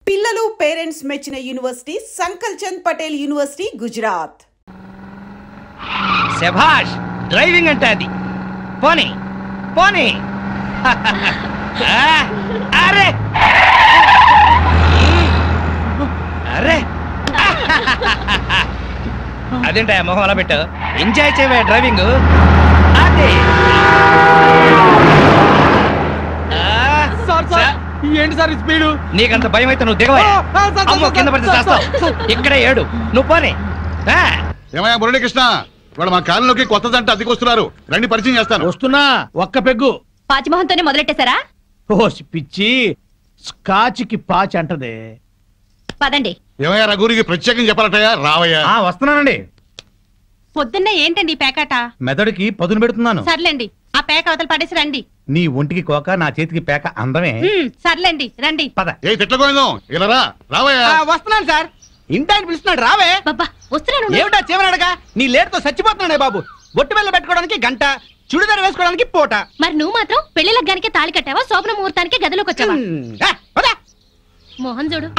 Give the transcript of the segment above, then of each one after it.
పిల్లలు పేరెంట్స్ మెచ్చిన university సంకల్ Chand Patel university Gujarat. శభాష్, డ్రైవింగ్ అంటే అది. పోనీ పోనీ. అరే అరే అదేంటా మొహం అలా పెట్టావు? ఎంజాయ్ చేయవే డ్రైవింగ్. అదే ఏంటి సార్ స్పీడ్? నీకంత భయం అయితే నువ్వు దిగవా? అమ్మో, కింద పడితే చేస్తావు. ఇక్కడే ఏడు, నువ్వు పోనీ. ఏమయ్యా మురళీకృష్ణ, వాడు మా కాలంలోకి కొత్త జంట అద్దెకి వస్తున్నారు, రండి పరిచయం చేస్తాను. వస్తున్నా, ఒక్క పెగ్గు. పాచిమోహంతోనే మొదలెట్టేశారా? ఓ పిచ్చి, స్కాచ్కి పాచి అంటదే. పదండి. ఏమయ్యా రఘురికి ప్రత్యేకం చెప్పాలటయ్యా, రావయ్యా. వస్తున్నానండి. పొద్దున్నే ఏంటండి ఈ పేకాట? మెదడుకి పదును పెడుతున్నాను. సర్లేండి, ఆ పేక అవతల పడేసి రండి. నీ ఒంటికి కోక, నా చేతికి పేక అందమే. సర్లేండి, రండి. పద. ఏ తిట్లకోయిందాం, ఇలా రా, రావయ్యా. వస్తున్నాను సార్. ఇంటాయన పిలుస్తున్నాడు, రావే. వస్తున్నాను. ఏమిటా చేమనడగా? నీ లేటుతో చచ్చిపోతున్నాడే బాబు. బొట్టు బెల్ల పెట్టుకోవడానికి గంట, చుడిదారు వేసుకోవడానికి పూట. మరి నువ్వు మాత్రం పెళ్లి లగ్గానికి తాళి కట్టావా, శోభన ముహూర్తానికి గదిలోకి వచ్చావా? మోహన్ చూడు.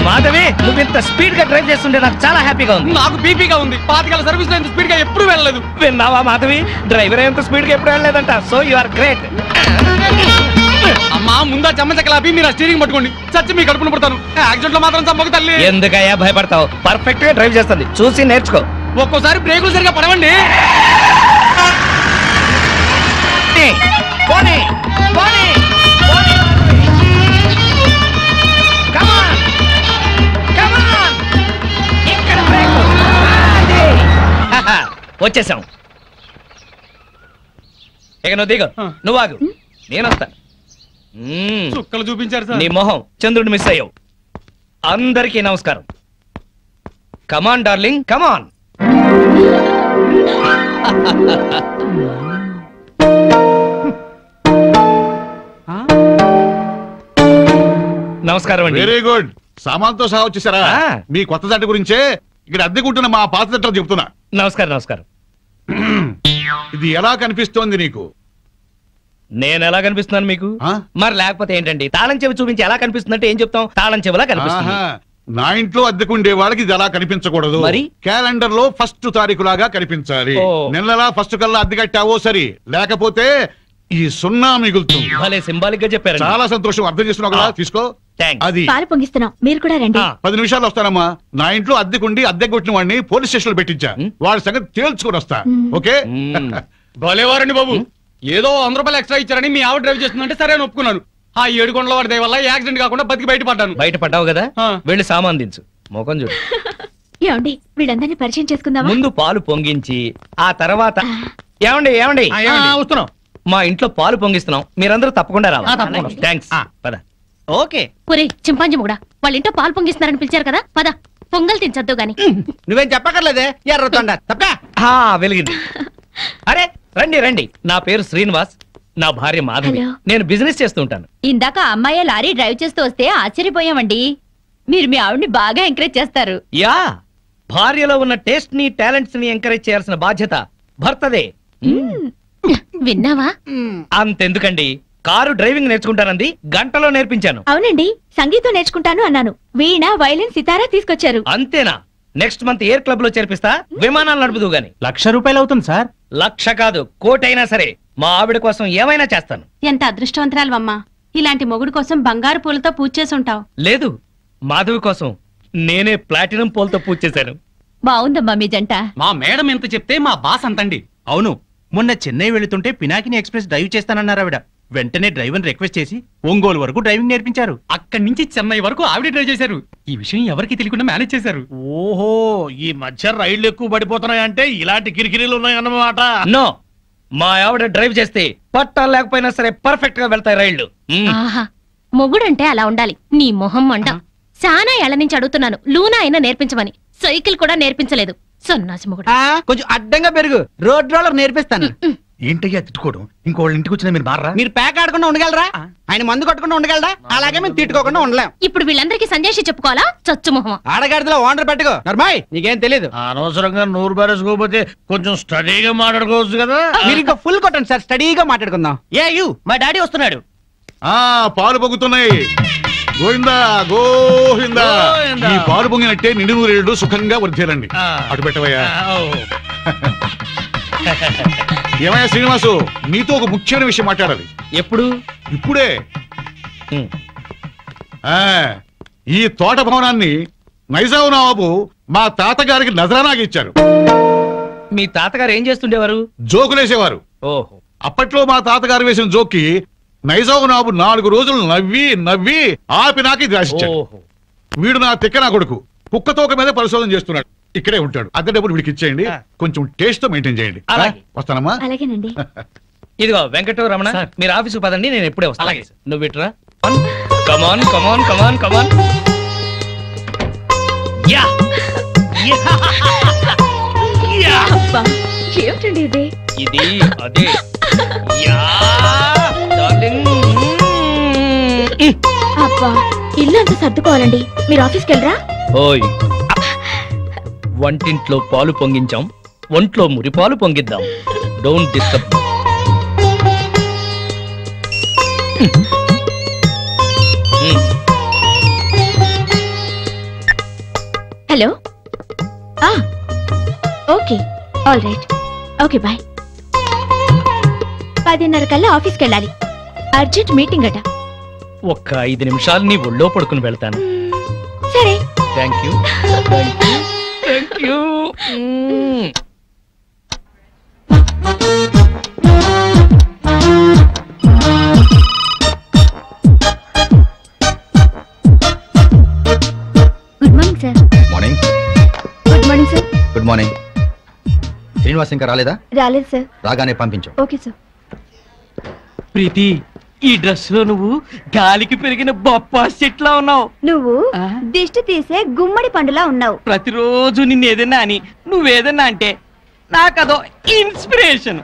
మాధవి, నువ్వు ఇంత స్పీడ్ గా డ్రైవ్ చేస్తుంటే నాకు చాలా హ్యాపీగా ఉంది. నాకు బీపీగా ఉంది. 5 సర్వీస్ లో ఇంత స్పీడ్ గా ఎప్పుడు వెళ్ళలేదు. విన్నావా మాధవి, డ్రైవర్ ఎంత స్పీడ్ గా ఎప్పుడు వెళ్ళలేదంట. So you are great. అమ్మా, ముందా చెమ్మచక్కలాపి మీరు స్టీరింగ్ పట్టుకోండి. చచ్చి మీ కడుపును పడతాను. యాక్సిడెంట్ లో మాత్రం చంపక తల్లి. ఎందుకయ్యా భయపడతావు? పర్ఫెక్ట్ గా డ్రైవ్ చేస్తుంది, చూసి నేర్చుకో. ఒక్కోసారి బ్రేకులు సరిగా పడవండి. పోనీ పోనీ. వచ్చేసాం. ఇక నువ్వు దిగు, నువ్వు ఆగు, నేను వస్తా. చుక్కలు చూపించారు సార్. నీ మొహం చంద్రుడు మిస్ అయ్యావు. అందరికీ నమస్కారం. కమాన్ డార్లింగ్, కమాన్. నమస్కారం అండి. Very good. సామాన్తో సహా వచ్చేసారా? మీ కొత్త జంట గురించే ఇక్కడ అద్దెకుంటున్న మా పాత జంటలు చెప్తున్నా. నమస్కారం. నమస్కారం. ఇది ఎలా కనిపిస్తోంది నీకు? నేను ఎలా కనిపిస్తున్నాను మీకు? మరి లేకపోతే ఏంటండి, తాళం చెవి చూపించి ఎలా కనిపిస్తుందంటే ఏం చెప్తాం? తాళం చెవిలా కనిపిస్తుంది. నా ఇంట్లో అద్దెకుండే వాళ్ళకి ఇది ఎలా కనిపించకూడదు. మరి క్యాలెండర్ లో 1వ తారీఖు లాగా కనిపించాలి. నెలలా 1st కల్లా అద్దె కట్టావో సరి, లేకపోతే ఈ 0 మిగులుతుంది. భలే సింబాలిక్ గా చెప్పారు. చాలా సంతోషం, అర్థం చేస్తున్నావు కదా, తీసుకో. అది పాలు పొంగిస్తున్నాం, మీరు కూడా రండి. 10 నిమిషాలు వస్తానమ్మా. నా ఇంట్లో అద్దెకుండి అద్దె కొట్టిన వాడిని పోలీస్ స్టేషన్ లో పెట్టించా. వాడి సంగతి తేల్చుకుని వస్తా. ఓకే? భలేవారండి బాబు. ఏదో 100 రూపాయలు ఎక్స్ట్రా ఇచ్చారని మీ ఆవిడ డ్రైవ్ చేస్తుందంటే సరే అని ఒప్పుకున్నాను. ఆ 7 కొండల వాడి దయ వల్ల యాక్సిడెంట్ కాకుండా బతికి బయటపడ్డాను. బయటపడ్డావు కదా, వెళ్ళి సామాన్ దించు. మోకం చూడు. ఏమండి, వీళ్ళందరినీ పరిచయం చేసుకుందామా? ముందు పాలు పొంగించి ఆ తర్వాత. ఏమండి ఏమండి, వస్తున్నాం. మా ఇంట్లో పాలు పొంగిస్తున్నాం, మీరందరూ తప్పకుండా రావాలి. థ్యాంక్స్. పద. ఓకే. ఒరే చింపాంజీ కూడా వాళ్ళ ఇంట్లో పాలు పొంగిస్తున్నారని పిలిచారు కదా, పద పొంగల్ తినచద్దు గాని. నువ్వేం చెప్పక్కర్లేదే, ఎర్రతొండ తప్ప. వెలిగింది. అరే రండి రండి, నా పేరు శ్రీనివాస్, నా భార్య మాధవి. నేను బిజినెస్ చేస్తూ ఉంటాను. ఇందాక అమ్మాయి లారీ డ్రైవ్ చేస్తూ వస్తే ఆశ్చర్యపోయామండి. మీరు మీ ఆవిడ్ని బాగా ఎంకరేజ్ చేస్తారు. యా, భార్యలో ఉన్న టేస్ట్ ని టాలెంట్స్ ని ఎంకరేజ్ చేయాల్సిన బాధ్యత భర్తదే. విన్నావా? అంతెందుకండి, కారు డ్రైవింగ్ నేర్చుకుంటానంది, గంటలో నేర్పించాను. అవునండి, సంగీతం నేర్చుకుంటాను అన్నాను, వీణ వైలిన్ సితారా తీసుకొచ్చారు. అంతేనా? నెక్స్ట్ మంత్ ఎయిర్ క్లబ్ లో చేర్పిస్తా, విమానాలు నడుపుదు గాని. 1,00,000 రూపాయలు అవుతుంది సార్. 1,00,000 కాదు, 1,00,000 అయినా సరే మా ఆవిడ కోసం ఏమైనా చేస్తాను. ఎంత అదృష్టవంతరాలమ్మా, ఇలాంటి మొగుడు కోసం బంగారు పూలతో పూజ చేసి ఉంటావు. లేదు, మాధవి కోసం నేనే ప్లాటినం పూలతో పూజ చేశాను. బాగుందమ్మా మీ జంట. మా మేడం ఎంత చెప్తే మా బాస్ అంతండి. అవును, మొన్న చెన్నై వెళుతుంటే పినాకిని ఎక్స్ప్రెస్ డ్రైవ్ చేస్తానన్నారు ఆవిడ. వెంటనే డ్రైవర్ రిక్వెస్ట్ చేసి ఒంగోలు వరకు డ్రైవింగ్ నేర్పించారు. అక్కడి నుంచి చెన్నై వరకు ఆవిడ డ్రైవ్ చేశారు. ఈ విషయం ఎవరికి తెలియకుండా మేనేజ్ చేశారు. ఓహో, ఈ మధ్య రైళ్లు ఎక్కువ పడిపోతున్నాయంటే ఇలాంటి కిరికిరీలు ఉన్నాయన్నమాట. నో, మా ఆవిడ డ్రైవ్ చేస్తే పట్టాలు లేకపోయినా సరే పర్ఫెక్ట్ గా వెళ్తాయి రైళ్లు. మొగుడంటే అలా ఉండాలి. నీ మొహం మండ. చాలా ఏళ్ల నుంచి అడుగుతున్నాను లూనా అయినా నేర్పించమని, సైకిల్ కూడా నేర్పించలేదు. సన్నాసి మొగుడు. కొంచెం అడ్డంగా పెరుగు, రోడ్ రోలర్ నేర్పిస్తాను. ఏంటయ్యా తిట్టుకోవడం? ఇంకోళ్ళ ఇంటికి వచ్చినా మీరు మారా? మీరు ప్యాక్ ఆడకుండా ఉండగలరా? ఆయన మందు కొట్టకుండా ఉండగలరా? అలాగే మేము తిట్టుకోకుండా ఉండలేం. ఇప్పుడు వీళ్ళందరికీ సందేశం చెప్పుకోవాలా? చచ్చు మొహం. ఆడగాడిలో ఓనర్ పెట్టుకో నర్మాయ్, నీకేం తెలీదు. అనవసరంగా నూరు బారేసుకోకపోతే కొంచెం స్టడీగా మాట్లాడుకోవచ్చు కదా. మీరు ఇంకా ఫుల్ కొట్టండి సార్, స్టడీగా మాట్లాడుకుందాం. మా డాడీ వస్తున్నాడు. పాలు పొంగుతున్నాయి. గోవిందా గోవిందా. గోవిందా. ఈ పాలు పొంగినట్టే నిండు నూరేళ్లు సుఖంగా వర్ధేలండి. అటు పెట్టవయ్యా. ఏమయ్యా శ్రీనివాసు, నీతో ఒక ముఖ్యమైన విషయం మాట్లాడాలి. ఎప్పుడు? ఇప్పుడే. ఈ తోట భవనాన్ని నైజాం నవాబు మా తాతగారికి నజరానాకి ఇచ్చారు. మీ తాతగారు ఏం చేస్తుండేవారు? జోకులేసేవారు. ఓహో. అప్పట్లో మా తాతగారు వేసిన జోక్కి నైజాం నవాబు 4 రోజులు నవ్వి నవ్వి ఆపి నాకు ఇది రాసిచ్చాడు. వీడు నా తిక్క నా కొడుకు కుక్కతోక మీద పరిశోధన చేస్తున్నాడు. ఇక్కడే ఉంటాడు. అద్దె డబ్బులు వీడికి ఇచ్చేయండి. కొంచెం టేస్ట్ తో మెయింటైన్ చేయండి. వస్తానమ్మా. అలాగేనండి. ఇదిగో వెంకటరావు రమణ, మీరు ఆఫీసు పదండి, నేను ఎప్పుడే వస్తాను. అలాగే. నువ్వు ఇట్రా. కమాన్ కమాన్ కమాన్ కమాన్. ఏమిటండి ఇది? ఇది అదే. అబ్బా, ఇల్లు అంతా సర్దుకోవాలండి. మీరు ఆఫీస్కి వెళ్ళరా? ఓయ్, వంటింట్లో పాలు పొంగించాం, ఒంట్లో మురిపాలు పొంగిద్దాం. Don't disturb. Hello. Okay, all right. Okay, bye. 10:30 కల్లా ఆఫీస్కి వెళ్ళాలి. అర్జెంట్ మీటింగ్ అట. ఒక్క 5 నిమిషాలు నీ ఒళ్ళో పడుకుని వెళ్తాను. సరే. Thank you. Thank you. Good morning sir. Morning. Good morning sir. Good morning. Srinivas ఇంకా రాలేదా? రాలేదు సార్. రాగానే పంపించు. Okay sir. ప్రీతి, ఈ డ్రెస్ లో నువ్వు గాలికి పెరిగిన బొప్పాస్ చెట్లా ఉన్నావు. నువ్వు దిష్టి తీసే గుమ్మడి పండులా ఉన్నావు. ప్రతిరోజు నిన్ను ఏదన్నా అని నువ్వేదన్నా అంటే నాకదో ఇన్స్పిరేషన్.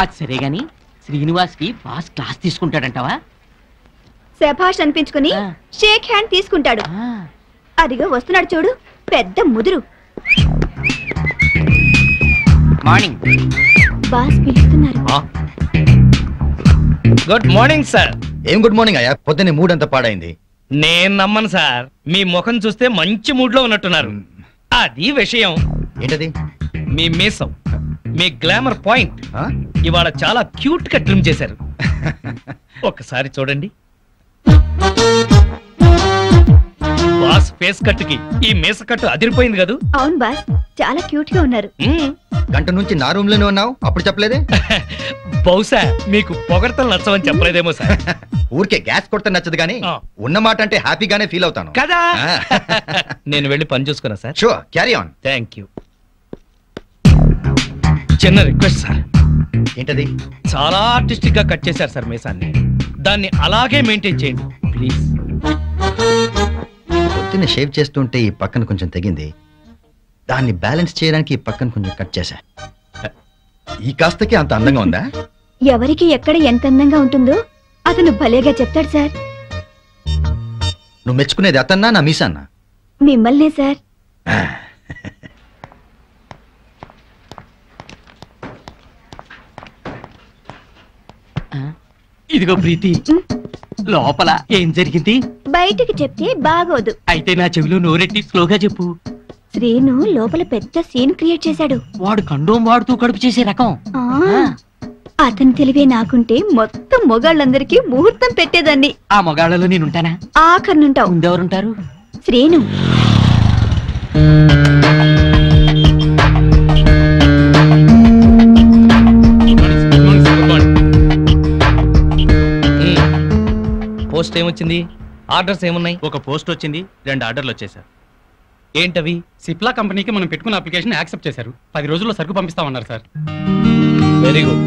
అది సరే గాని శ్రీనివాస్ కి బాస్ క్లాస్ తీసుకుంటాడంటావా? శభాష్ అనిపించుకుని షేక్ హ్యాండ్ తీసుకుంటాడు. అదిగో వస్తున్నాడు చూడు, పెద్ద ముదురు. మార్నింగ్. బాస్ పిలుస్తున్నారు. Good morning sir. ఏం గుడ్ మార్నింగ్ అయ్యా, పొద్దున్నే మూడ్ అంతా పాడైంది. నేను నమ్మను సార్, మీ ముఖం చూస్తే మంచి మూడ్ లో ఉన్నట్టున్నారు. అది విషయం. ఏంటది? మీ మీసం, మీ గ్లామర్ పాయింట్ ఇవాళ చాలా క్యూట్ గా ట్రిమ్ చేశారు. ఒక్కసారి చూడండి. బాస్ ఫేస్ కట్ కి ఈ మీస కట్టు అదిరిపోయింది కదూ? అవును బాస్, చాలా క్యూట్ గా ఉన్నారు. గంట నుంచి నా రూమ్ లోనే ఉన్నావు, అప్పుడు చెప్పలేదే? బహుశా మీకు పొగడతలు నచ్చవని చెప్పలేదేమో సార్. ఊరికే గ్యాస్ కొడితే నచ్చదు కానీ ఉన్నమాట అంటే హ్యాపీగానే ఫీల్ అవుతాను కదా. నేను వెళ్ళి పని చూసుకున్నా sir. Sure, carry on. Thank you. చిన్న రిక్వెస్ట్ సార్. ఏంటది? చాలా ఆర్టిస్టిక్ గా కట్ చేశారు సార్ మీసాన్ని. దాన్ని అలాగే మెయింటైన్ చేయండి ప్లీజ్. పొద్దున్న షేవ్ చేస్తుంటే ఈ పక్కన కొంచెం తెగింది, దాన్ని బ్యాలెన్స్ చేయడానికి ఈ పక్కన కొంచెం కట్ చేశా. ఈ కాస్తకి అంత అందంగా ఉందా? ఎవరికి ఎక్కడ ఎంత అందంగా ఉంటుందో అతను భలేగా చెప్తాడు సార్. నువ్వు మెచ్చుకునేది అతన్నా నా మీసాన్నా? మిమ్మల్నే సార్. ఇదిగో ప్రీతి, లోపల ఏం జరిగింది బయటికి చెప్తే బాగోదు. అయితే నా చెవిలో నోరెట్టి స్లోగా చెప్పు. శ్రీను లోపల పెద్ద సీన్ క్రియేట్ చేశాడు. వాడు కండోం వాడుతూ కడుపు చేసే రకం. అతని తెలివే నాకుంటే మొత్తం మొగాళ్ళందరికీ ముహూర్తం పెట్టేదాన్ని. ఆ మొగాళ్ళలో నేనుంటానా? ఆఖరినుంటావు. ముందెవరుంటారు? శ్రీను. పోస్ట్ ఏమొచ్చింది? ఆర్డర్స్ ఏమున్నాయి? ఒక పోస్ట్ వచ్చింది, 2 ఆర్డర్లు వచ్చేసారు. ఏంటవి? సిప్లా కంపెనీకి మనం పెట్టుకున్న అప్లికేషన్ యాక్సెప్ట్ చేశారు. 10 రోజుల్లో సరుకు పంపిస్తామన్నారు సార్. Very good.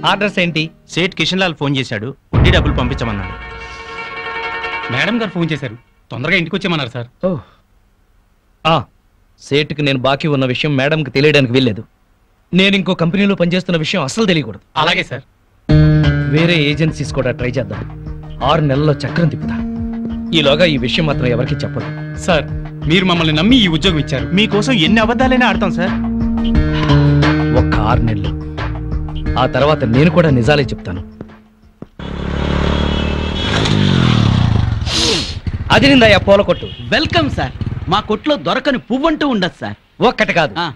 ఆర్డర్స్ ఏంటి? సేట్ కిషన్ లాల్ ఫోన్ చేశాడు, వడ్డీ డబ్బులు పంపించమన్నాడు. మేడం గారు ఫోన్ చేశారు, తొందరగా ఇంటికి వచ్చేమన్నారు సార్. సేటుకి నేను బాకీ ఉన్న విషయం మేడంకి తెలియడానికి వీల్లేదు. నేను ఇంకో కంపెనీలో పనిచేస్తున్న విషయం అసలు తెలియకూడదు. అలాగే సార్. వేరే ఏజెన్సీస్ కూడా ట్రై చేద్దాం. 6 నెలల్లో చక్రం తిప్పుతా. ఈలోగా ఈ విషయం మాత్రం ఎవరికి చెప్పదు. సార్ మీరు మమ్మల్ని నమ్మి ఈ ఉద్యోగం ఇచ్చారు, మీకోసం ఎన్ని అబద్ధాలైనా ఆడతాం సార్. ఒక్క 6 నెలలు, ఆ తర్వాత నేను కూడా నిజాలే చెప్తాను. అదిరిందయ్యా పూల కొట్టు. Welcome sir. మా కొట్లో దొరకని పువ్వంటూ ఉండదు సార్. ఒక్కటి కాదు, ఆ,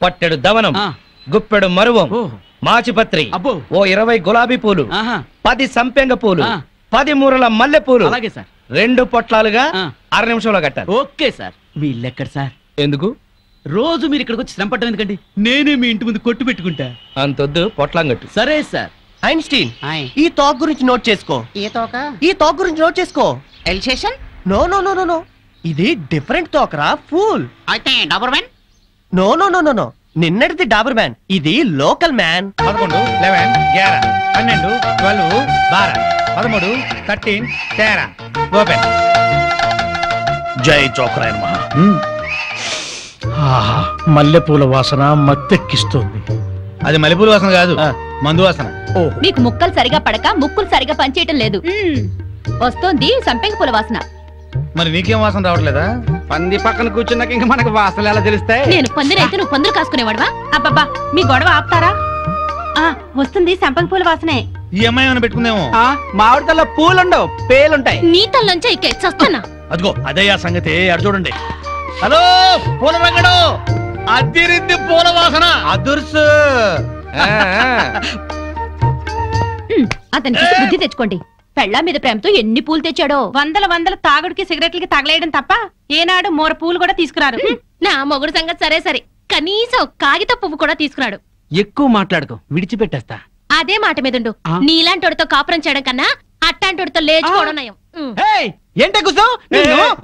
పట్టెడు దవనం, ఆ. గుప్పెడు మరువం, ఓ. మాచిపత్రి, అబ్బో. ఓ 20 గులాబీ పూలు, ఆహా. 10 సంపెంగ పూలు, ఆ. 10 మూరల మల్లె పూలు, అలాగే సార్. 2 పొట్లాలుగా ఆ. 6 నిమిషంలో కట్టాలి. Okay sir. మీ ఇల్లు ఎక్కడ సార్? ఎందుకు? రోజు మీరు ఇక్కడికి వచ్చి శ్రమ పట్టడం ఎందుకండి? నేనే మీ ఇంటి ముందు కొట్టు పెట్టుకుంటా. అంతొద్దు, పొట్లాంగట్టు. సరే సార్. Einstein, hi. ఈ టాక్ గురించి నోట్ చేసుకో. ఈ టాక్ గురించి నోట్ చేసుకో. Alsatian no no no no no, ఇది డిఫరెంట్ టాక్ రా, ఫూల్. అయితే Doberman. No no no no no, నిన్నటిది డాబర్ మ్యాన్, ఇది లోకల్ మ్యాన్. 11, 11, 11, 12, 12, 12, 13, 13, 13. ఓపెన్. జై చోకరాయన మహా. మల్లెపూల వాసన మత్తెక్కిస్తుంది. అది మల్లెపూల వాసన కాదు, మందు వాసన. మీకు ముక్కలు సరిగా పడక ముక్కులు సరిగా పనిచేయటం లేదు. వస్తోంది సంపెంగ పూల వాసన. మరి నీకేం వాసన రావట్లేదా? పంది పక్కన కూర్చున్నాక ఇంకా మనకు వాసనలు ఎలా తెలుస్తాయి? నేను పందిరైతే నువ్వు పందులు కాసుకునేవాడవా? అబ్బబ్బా, మీ గొడవ ఆపుతారా? వస్తుంది సంపంగి పూల వాసనే. ఈ అమ్మాయి ఏమైనా పెట్టుకుందేమో. మామిడికల్లో పూలుండవు, పేలుంటాయి. నీ తల్లంచా ఇక్క చస్తానా? అదిగో అదయ్యా సంగతి, అడు చూడండి. హలో పూల రంగడు, అదిరింది పూల వాసన. అదుర్సు. అతనికి బుద్ధి తెచ్చుకోండి. పెళ్ళా మీద ప్రేమతో ఎన్ని పూలు తెచ్చాడో. వందల తాగుడికి సిగరెట్లకి తగలేయడం తప్ప ఏనాడు మోర పూలు కూడా తీసుకురారు. నా మొగుడు సంగతి సరే సరే, కనీసం కాగిత పువ్వు కూడా తీసుకురాడు. ఎక్కువ మాట్లాడుకో, విడిచిపెట్టేస్తా. అదే మాట మీదుండు. నీలాంటోడితో కాపురం చేయడం కన్నా అట్టాంటోడితో లేచుకోవడం నయం. ఏంటే కూర్చో.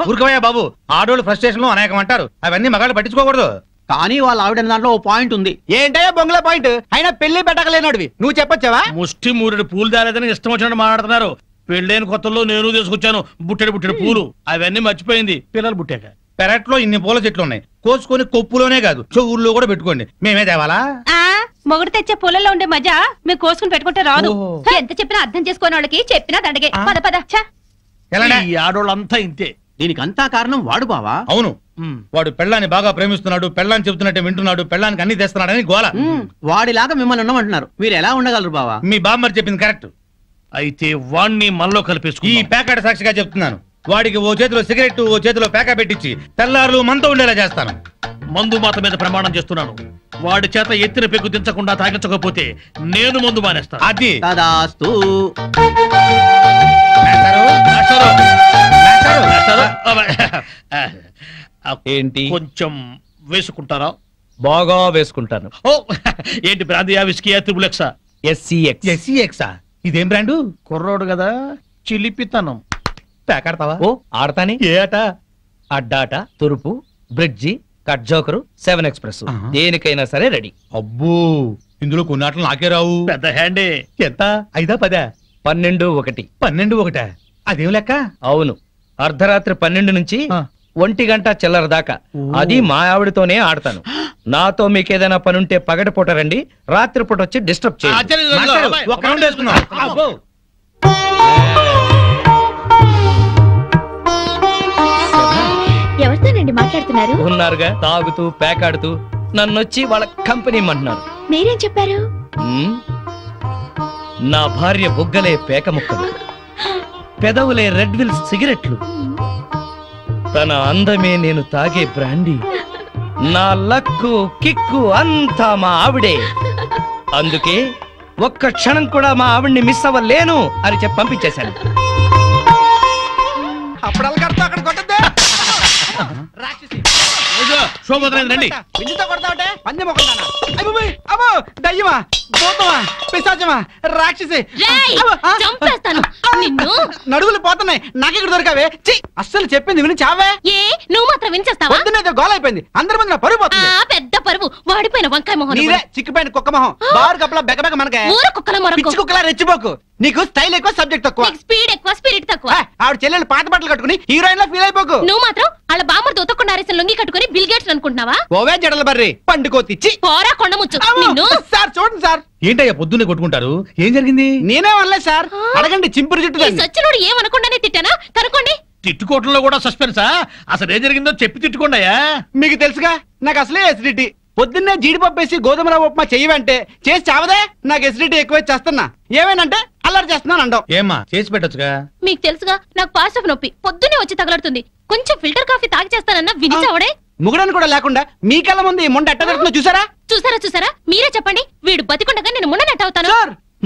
ఊరుకోవయ్యా బాబు, ఆడోళ్ళు ఫ్రస్ట్రేషన్ లో అనేకం అంటారు, అవన్నీ మగాళ్ళు పట్టించుకోకూడదు. కానీ వాళ్ళ ఆవిడ దాంట్లో ఓ పాయింట్ ఉంది. ఏంటయ్యా బొంగుల పాయింట్? అయినా పెళ్లి పెట్టకలేనోడివి నువ్వు చెప్పొచ్చావా? ముష్టి మూరెడు పూలు దాలేదని ఇష్టం వచ్చినట్టు మాట్లాడుతున్నారు. పెళ్ళైన కొత్తలో నేను తీసుకొచ్చాను బుట్టెడు పూలు, అవన్నీ మర్చిపోయింది పిల్లలు పుట్టాక. పెరట్లో ఇన్ని పూల చెట్లు ఉన్నాయి, కోసుకొని కొప్పులోనే కాదు చెవుల్లో కూడా పెట్టుకోండి. మేమే తేవాలా? మొగుడు తెచ్చే పూలలో ఉండే మజా మీరు కోసుకుని పెట్టుకుంటే రాదు. ఎంత చెప్పినా అర్థం చేసుకోని వాళ్ళకి చెప్పినా దండగే. పద పద. ఈ ఆడోళ్ళంతా ఇంతే. దీనికి అంతా కారణం వాడు బావా. అవును, వాడు పెళ్ళాన్ని బాగా ప్రేమిస్తున్నాడు, పెళ్ళాన్ని చెబుతున్నట్టే వింటున్నాడు, పెళ్ళానికి అన్ని తెస్తున్నాడని గోల. వాడిలాగా మిమ్మల్ని ఉండమంటున్నారు, మీరు ఎలా ఉండగలరు బావా? మీ బామ్మర్ చెప్పింది కరెక్ట్. అయితే వాణ్ణి మనలో ఈ కలిపేసుకుని ప్యాకెట్ సాక్షిగా చెప్తున్నాను, వాడికి ఓ చేతిలో సిగరెట్ ఓ చేతిలో ప్యాకా పెట్టించి తెల్లారులు మనతో ఉండేలా చేస్తాను. మందు మాత మీద ప్రమాణం చేస్తున్నాను. వాడి చేత ఎత్తిన పెగ్గు దించకుండా తాగించకపోతే నేను మందు మానేస్తాను. అది తదాస్తు. ఏంటి? కొంచెం వేసుకుంటారా? బాగా వేసుకుంటాను. ఓ ఏంటి బ్రాందియా, విస్కీయా, త్రిబులెక్సా? ఎస్సీఎక్సా? ఇదేం బ్రాండు? కుర్రోడు కదా, చిలిపితనం. ప్యాకాడతావా? ఓ ఆడతాని. ఏ ఆట? అడ్డాట, తురుపు, బ్రిడ్జి, కట్ జోకరు, 7 ఎక్స్ప్రెస్, దేనికైనా సరే రెడీ. అబ్బో, ఇందులో కొన్ని ఆటలు నాకే రావు. పెద్ద హ్యాండే. ఎంత? 5 10? 12 1. 12 1? అదేం లెక్క? అవును, అర్ధరాత్రి 12 నుంచి 1 గంట చిల్లర దాకా. అది మా ఆవిడతోనే ఆడతాను. నాతో మీకేదైనా పనుంటే పగటిపూట రండి, రాత్రిపూట వచ్చి డిస్టర్బ్ చేయండి. ఒక రౌండ్ వేసుకుందాం. అబ్బో. ఎవరితోనండి మాట్లాడుతున్నారు? ఉన్నారుగా, తాగుతూ పేకాడుతూ నన్నొచ్చి వాళ్ళ కంపెనీ అంటున్నారు. మీరేం చెప్పారు? నా భార్య బుగ్గలే పేక ముక్కలు, పెదవులే రెడ్ విల్ సిగరెట్లు, తన అందమే నేను తాగే బ్రాండీ, నా లక్కు కిక్కు అంతా మా ఆవిడే. అందుకే ఒక్క క్షణం కూడా మా ఆవిడ్ని మిస్ అవ్వలేను అని చెప్పి పంపించేశాను. రండి. నడువులు పోతున్నాయి, నాకెక్కడ దొరకావే? అస్సలు చెప్పింది విని చావే. ఏ నువ్వు మాత్రం వినిచేస్తావా? పొద్దునేదో గోల అయిపోయింది, అందరి ముందు నా పరువు పోతుంది. పెద్ద పరువు, వాడిపోయిన వంకాయ మొహం. నీదే చిక్కిపోయిన కుక్క మొహం, బారు కప్పలా బెగబెగ మనకే. ఊర కుక్కల మొరకు. పిచ్చి కుక్కలా రెచ్చిపోకు. నీకు స్టైల్ ఎక్కువ సబ్జెక్ట్ తక్కువ. స్పీడ్ ఎక్కువ స్పిరిట్ తక్కువ. ఆవిడ చెల్లెలు పాత బట్టలు కట్టుకుని హీరోయిన్ లో ఫీల్ అయిపోకు. నువ్వు మాత్రం వాళ్ళ బామ్మర్ దొతకుండా ఆరేసిన లొంగి కట్టుకుని బిల్ గేట్స్ అనుకుంటున్నావా? ఓవే జడల బర్రి పండుకోతిచ్చి పోరా కొండముచ్చు నిన్ను. సార్ చూడండి సార్. ఏంటయ్యా పొద్దున్నే కొట్టుకుంటారు? ఏం జరిగింది? నేనే అనలేదు సార్, అడగండి చింపురు జుట్టు. సచ్చినోడు ఏమనుకుండానే తిట్టానా? కనుకోండి. తిట్టుకోవటంలో కూడా సస్పెన్సా? అసలు ఏం జరిగిందో చెప్పి తిట్టుకోండియా. మీకు తెలుసుగా నాకు అసలే ఎసిడిటీ. పొద్దున్నే జీడిపప్పు వేసి గోధుమ రవ్వ ఉప్మా చెయ్యవంటే చేసి చావదే. నాకు ఎసిడిటీ ఎక్కువ చేస్తున్నా. ఏమేనంటే అల్లరి చేస్తున్నాను అంటావు. ఏమ్మా చేసి పెట్టొచ్చుగా. మీకు తెలుసుగా నాకు పాస్ ఆఫ్ నొప్పి పొద్దున్నే వచ్చి తగలడుతుంది. కొంచెం ఫిల్టర్ కాఫీ తాగి చేస్తానన్నా వినిచావడే. ముగడని కూడా లేకుండా మీ కళ్ళ ముందు ఈ ముండ ఎట్ట జరుగుతుందో చూసారా? చూసారా మీరే చెప్పండి. వీడు బతికుండగా నేను మున్న నెట్ అవుతాను.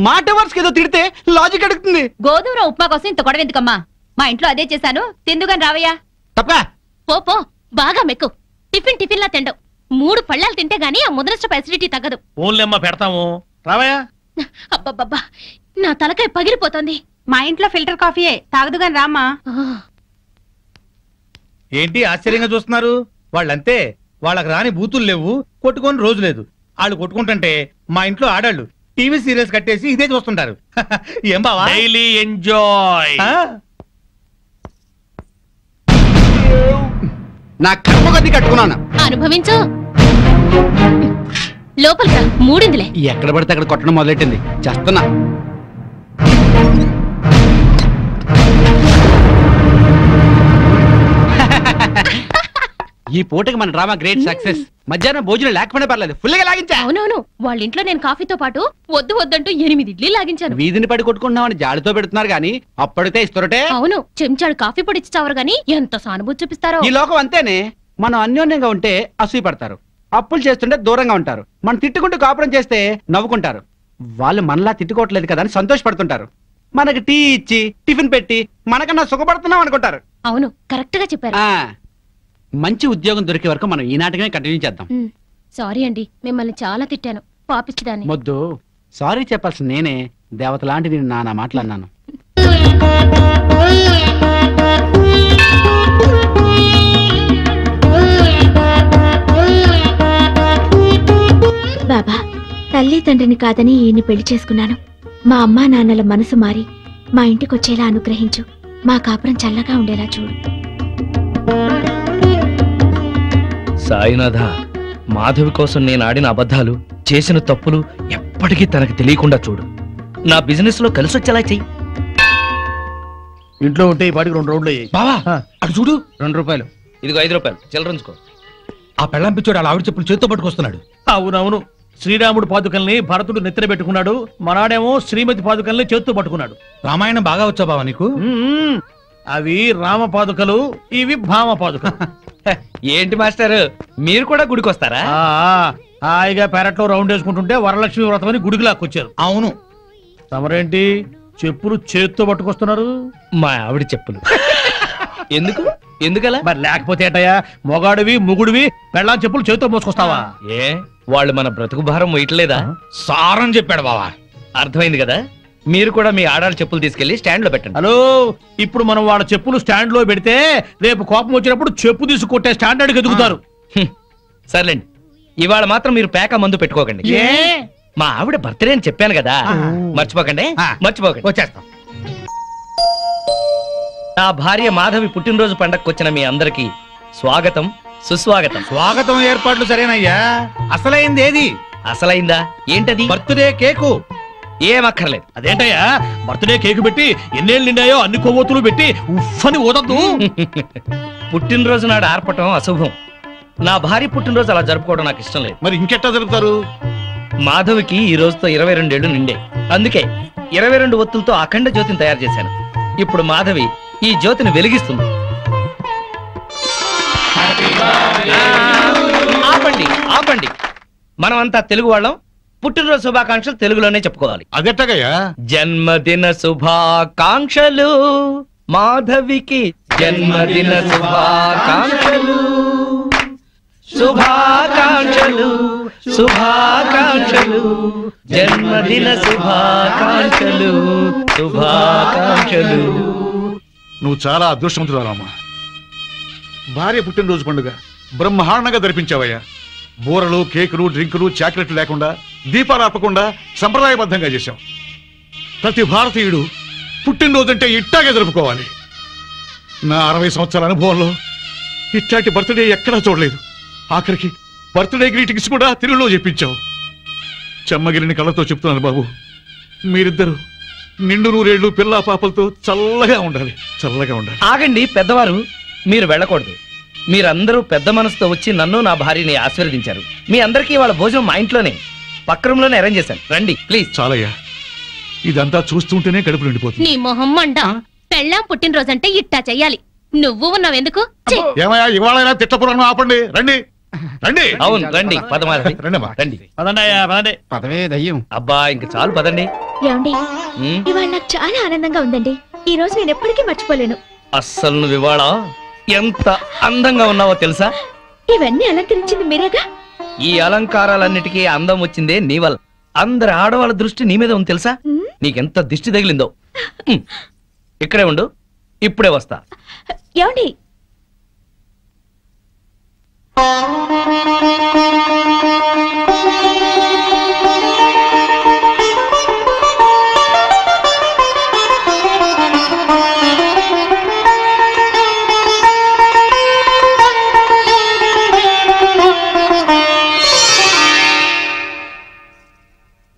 మాట వర్స్ ఏదో తిడితే లాజిక్ అడుగుతుంది. గోధుమ రవ్వ ఉప్మా కోసం ఇంత గొడవ ఎందుకమ్మా? మా ఇంట్లో అదే చేశాను, తిందుగాని రావయ్యా. తప్ప పో బాగా మెక్కు. టిఫిన్ లా తిండవు. 3 పళ్ళాలు తింటే గానీ ఆ ముదరస్టప్ అసిడిటీ తగ్గదు. ఓన్లేమ్మా పెడతాము రావయ్యా. అబ్బబ్బబ్బా నా తలకాయ పగిలిపోతుంది. మా ఇంట్లో ఫిల్టర్ కాఫీయే, తాగదుగాని రామ్మా. ఏంటి ఆశ్చర్యంగా చూస్తున్నారు? వాళ్ళంతే, వాళ్ళకి రాని బూతులు లేవు, కొట్టుకొని రోజు లేదు. వాళ్ళు కొట్టుకుంటుంటే మా ఇంట్లో ఆడాళ్ళు టీవీ సీరియల్స్ కట్టేసి ఇదే చూస్తుంటారు. ఏం బావా? Daily enjoy. నా కర్మ కొద్ది కట్టుకున్నాను. అనుభవించు. లోపలికి మూడిందిలే. ఎక్కడ పడితే అక్కడ కొట్టడం మొదలెట్టింది. చేస్తున్నా. ఈ పూటకి మన డ్రామా గ్రేట్ సక్సెస్. మధ్యాహ్నం భోజనం లేకపోయినా పర్లేదు, ఫుల్గా లాగించా. అవునవును, వాళ్ళ ఇంట్లో నేను కాఫీతో పాటు వద్దంటూ 8 ఇడ్లీ లాగించాను. వీధిని పడి కొట్టుకుంటున్నామని జాడితో పెడుతున్నారు గానీ అప్పటితే ఇస్తారటే. అవును, చెంచాడు కాఫీ పొడి ఇచ్చావరు గానీ ఎంత సానుభూతి చూపిస్తారో. ఈ లోకం అంతేనే. మనం అన్యోన్యంగా ఉంటే అసూయ పడతారు, అప్పులు చేస్తుంటే దూరంగా ఉంటారు. మనం తిట్టుకుంటూ కాపురం చేస్తే నవ్వుకుంటారు. వాళ్ళు మనలా తిట్టుకోవట్లేదు కదా అని సంతోషపడుతుంటారు. మనకి టీ ఇచ్చి టిఫిన్ పెట్టి మనకన్నా సుఖపడుతున్నాం అనుకుంటారు. అవును, కరెక్ట్ గా చెప్పారు. మంచి ఉద్యోగం దొరికే వరకు మనం ఈ నాటకమే కంటిన్యూ చేద్దాం. సారీ అండి, మిమ్మల్ని చాలా తిట్టాను. పాపిచ్చిదాన్ని. మొద్దు సారీ చెప్పాల్సిన నేనే. దేవత లాంటి నేను నానా మాట్లాడినాను. బాబా, తల్లి తండ్రిని కాదని ఈయన్ని పెళ్లి చేసుకున్నాను. మా అమ్మా నాన్నల మనసు మారి మా ఇంటికొచ్చేలా అనుగ్రహించు. మా కాపురం చల్లగా ఉండేలా చూడు. సాయినాథ, మాధవి కోసం నేను ఆడిన అబద్ధాలు, చేసిన తప్పులు ఎప్పటికీ తనకు తెలియకుండా చూడు. నా బిజినెస్ లో కలిసొచ్చేలా చెయ్యి. ఇంట్లో ఉంటే ఈ పాటికి 2 రౌండ్లు అయ్యాయి. బావా అటు చూడు. 2 రూపాయలు. ఇదిగో 5 రూపాయలు చిల్లరంచుకో. ఆ పెళ్ళం పిచ్చోడు అలా ఆవిడ చెప్పులు చేత్తో పట్టుకొస్తున్నాడు. అవునవును, శ్రీరాముడు పాదుకల్ని భరతుడు నెత్తిన పెట్టుకున్నాడు, మనాడేమో శ్రీమతి పాదుకల్ని చేత్తో పట్టుకున్నాడు. రామాయణం బాగా వచ్చా బావా నీకు? అవి రామ పాదుకలు, ఇవి భామ పాదుకలు. ఏంటి మాస్టర్, మీరు కూడా గుడికి వస్తారా? హాయిగా పెరట్లో రౌండ్ వేసుకుంటుంటే వరలక్ష్మి వ్రతం అని గుడికి లాక్కొచ్చారు. అవును, తమరేంటి చెప్పులు చేత్తో పట్టుకొస్తున్నారు? మా ఆవిడ చెప్పులు. ఎందుకలా? మరి లేకపోతే ఏటయ్యా, మొగాడివి ముగుడివి పెళ్ళాం చెప్పులు చేత్తో మోసుకొస్తావా? ఏ వాళ్ళు మన బ్రతుకు భారం వేయట్లేదా? సారని చెప్పాడు బావా. అర్థమైంది కదా. మీరు కూడా మీ ఆడాళ్ళ చెప్పులు తీసుకెళ్లి స్టాండ్ లో పెట్టండి. హలో, ఇప్పుడు మనం వాళ్ళ చెప్పులు స్టాండ్ లో పెడితే రేపు కోపం వచ్చినప్పుడు చెప్పు తీసుకొట్టే స్టాండర్డ్ ఎదుగుతారు. సర్లేండి, ఇవాళ మాత్రం మీరు పేక మందు పెట్టుకోకండి. మా ఆవిడ బర్త్డే అని చెప్పాను కదా, మర్చిపోకండి. వచ్చేస్తాం. నా భార్య మాధవి పుట్టినరోజు పండగకు వచ్చిన మీ అందరికి స్వాగతం, సుస్వాగతం. స్వాగతం ఏర్పాట్లు సరేనయ్యా. అసలైంది ఏది? అసలైందా ఏంటది? Birthday cake. ఏమక్కర్లేదు. అదేంటయ్యా, బర్త్డే కేకు పెట్టి ఎన్నేళ్ళు నిండాయో అన్ని కొవ్వొత్తులు పెట్టి ఉఫ్ఫని ఊదద్దు. పుట్టినరోజు నాడు ఆర్పటం అశుభం. నా భార్య పుట్టినరోజు అలా జరుపుకోవడం నాకు ఇష్టం లేదు. మరి ఇంకెట్టా జరుపుతారు? మాధవికి ఈ రోజుతో 22 ఏళ్లు నిండే, అందుకే 22 ఒత్తులతో అఖండ జ్యోతిని తయారు చేశాను. ఇప్పుడు మాధవి ఈ జ్యోతిని వెలిగిస్తుంది. ఆపండి ఆపండి, మనమంతా తెలుగు వాళ్ళం. పుట్టినరోజు శుభాకాంక్షలు తెలుగులోనే చెప్పుకోవాలి. అదెట్టగయ్యా? జన్మదిన శుభాకాంక్షలు మాధవికి, జన్మదిన శుభాకాంక్షలు, శుభాకాంక్షలు శుభాకాంక్షలు, జన్మదిన శుభాకాంక్షలు శుభాకాంక్షలు. నువ్వు చాలా అదృష్టవంతురాలమ్మా. భార్య పుట్టినరోజు పండుగ బ్రహ్మాండంగా జరిపించావయ్యా. బూరలు, కేకులు, డ్రింకులు, చాక్లెట్లు లేకుండా, దీపాలు ఆపకుండా సంప్రదాయబద్ధంగా చేశావు. ప్రతి భారతీయుడు పుట్టినరోజంటే ఇట్టాగే జరుపుకోవాలి. నా 60 సంవత్సరాల అనుభవంలో ఇట్లాంటి బర్త్డే ఎక్కడా చూడలేదు. ఆఖరికి బర్త్డే గ్రీటింగ్స్ కూడా తెలుగులో చెప్పించావు. చెమ్మగిరిని కళ్ళతో చెప్తున్నాను బాబు, మీరిద్దరు నిండు నూరేళ్లు పిల్లా పాపలతో చల్లగా ఉండాలి, చల్లగా ఉండాలి. ఆగండి పెద్దవారు, మీరు వెళ్ళకూడదు. మీరందరూ పెద్ద మనసుతో వచ్చి నన్ను నా భార్యని ఆశీర్వదించారు. మీ అందరికీ వాళ్ళ భోజనం మా ఇంట్లోనే పక్క రూమ్లోనే అరేంజ్ చేశాను. రండి ప్లీజ్. చాలయ్యా, ఇదంతా చూస్తుంటేనే కడుపు నిండిపోతుంది. నీ మొహం మండ. పెళ్ళాం పుట్టినరోజంటే ఇట్టా చెయ్యాలి. నువ్వు ఉన్నావెందుకు? ఏమయ్యా, ఇవాళ తిట్టపురాణం ఆపండి. రండి రండి. అవును రండి, పదమారండి. రండి పదవే దయ్యం. అబ్బా ఇంక చాలు పదండి. ఏమండి, ఇవాళ నాకు చాలా ఆనందంగా ఉందండి. ఈ రోజు నేను ఎప్పటికీ మర్చిపోలేను. అస్సలు నువ్వు ఇవాళ ఎంత అందంగా ఉన్నావో తెలుసా? ఇవన్నీ అలంకరించింది మీరేగా? ఈ అలంకారాలన్నిటికీ అందం వచ్చిందే నీ వల్ల. అందరి ఆడవాళ్ళ దృష్టి నీ మీద ఉంది తెలుసా? నీకెంత దిష్టి తగిలిందో. ఇక్కడే ఉండు, ఇప్పుడే వస్తా. ఏమండి,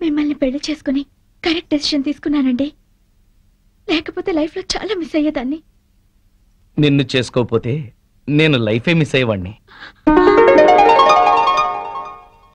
మిమ్మల్ని పెళ్లి చేసుకుని కరెక్ట్ డెసిషన్ తీసుకున్నానండి. లేకపోతే లైఫ్ లో చాలా మిస్ అయ్యేదాన్ని. నిన్ను చేసుకోకపోతే నేను లైఫే మిస్ అయ్యేవాడిని.